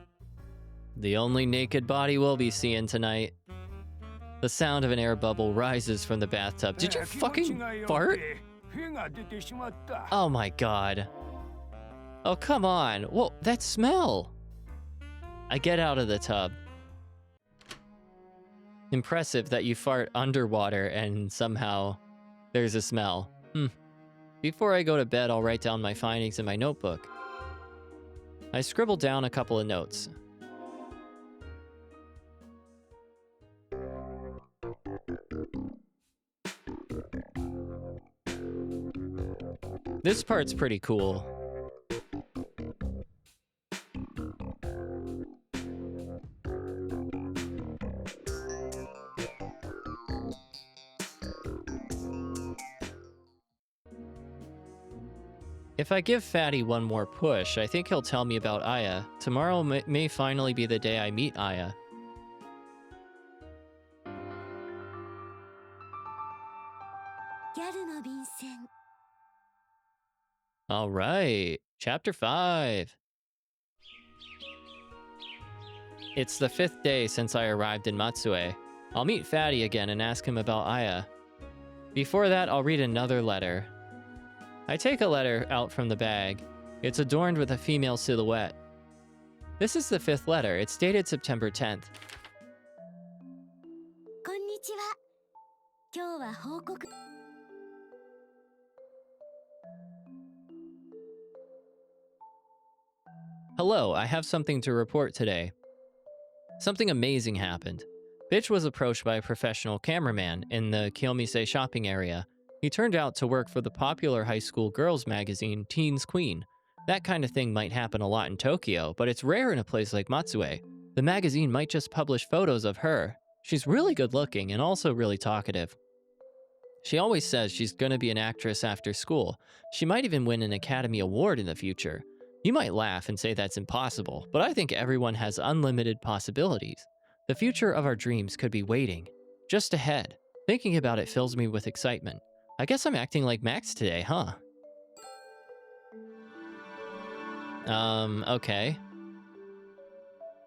The only naked body we'll be seeing tonight. The sound of an air bubble rises from the bathtub. Did you fucking fart? 火が出てしまった。 Oh my god. Oh, come on. Whoa, that smell. I get out of the tub. Impressive that you fart underwater and somehow there's a smell. Before I go to bed, I'll write down my findings in my notebook. I scribbled down a couple of notes. This part's pretty cool. If I give Fatty one more push, I think he'll tell me about Aya. Tomorrow may finally be the day I meet Aya. All right, Chapter 5. It's the 5th day since I arrived in Matsue. I'll meet Fatty again and ask him about Aya. Before that, I'll read another letter. I take a letter out from the bag. It's adorned with a female silhouette. This is the 5th letter. It's dated September 10th. こんにちは。今日は報告。 Hello, I have something to report today. Something amazing happened. Bitch was approached by a professional cameraman in the Kiyomise shopping area. He turned out to work for the popular high school girls magazine Teen's Queen. That kind of thing might happen a lot in Tokyo, but it's rare in a place like Matsue. The magazine might just publish photos of her. She's really good looking and also really talkative. She always says she's gonna be an actress after school. She might even win an Academy Award in the future. You might laugh and say that's impossible, but I think everyone has unlimited possibilities. The future of our dreams could be waiting, just ahead. Thinking about it fills me with excitement. I guess I'm acting like Max today, huh? Okay.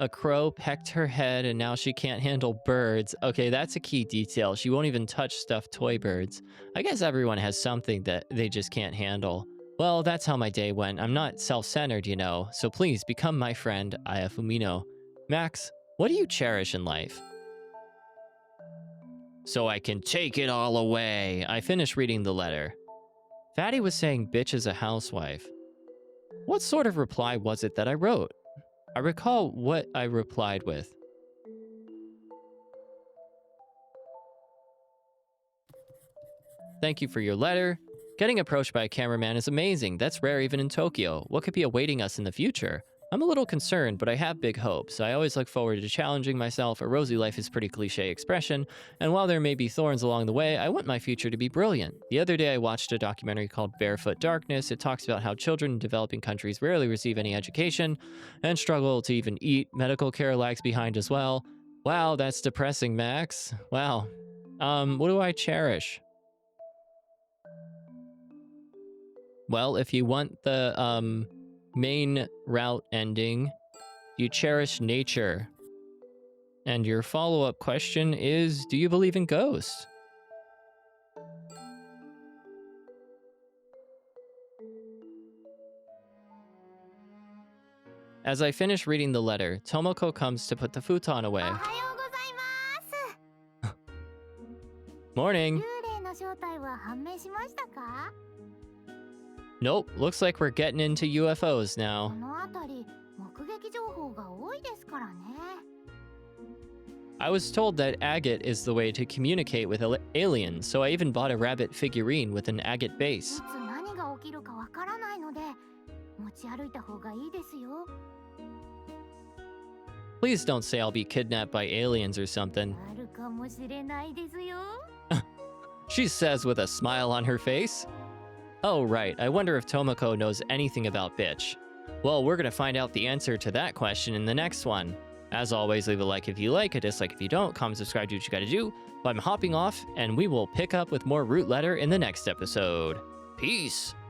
A crow pecked her head and now she can't handle birds. Okay, that's a key detail. She won't even touch stuffed toy birds. I guess everyone has something that they just can't handle. Well, that's how my day went. I'm not self-centered, you know, so please become my friend, Aya Fumino. Max, what do you cherish in life? So I can take it all away. I finished reading the letter. Fatty was saying bitch is a housewife. What sort of reply was it that I wrote? I recall what I replied with. Thank you for your letter. Getting approached by a cameraman is amazing. That's rare even in Tokyo. What could be awaiting us in the future? I'm a little concerned, but I have big hopes. I always look forward to challenging myself. A rosy life is a pretty cliche expression, and while there may be thorns along the way, I want my future to be brilliant. The other day I watched a documentary called Barefoot Darkness. It talks about how children in developing countries rarely receive any education and struggle to even eat. Medical care lags behind as well. Wow, that's depressing, Max. Wow. What do I cherish? Well, if you want the, main route ending, you cherish nature. And your follow-up question is, do you believe in ghosts? As I finish reading the letter, Tomoko comes to put the futon away. おはようございます。 Morning. 幽霊の正体は判明しましたか？ Nope, looks like we're getting into UFOs こ now. の辺り目撃情報が多いですからね。 I was told that agate is the way to communicate with aliens, so I even bought a rabbit figurine with an agate い base. つ何が起きるかわからないので持ち歩いた方がいいですよ。 Please don't say I'll be kidnapped by aliens or something. あるかもしれないですよ。 She says with a smile on her face. Oh, right. I wonder if Tomoko knows anything about bitch. Well, we're gonna find out the answer to that question in the next one. As always, leave a like if you like, a dislike if you don't, comment, subscribe, do what you gotta do. But I'm hopping off, and we will pick up with more Root Letter in the next episode. Peace!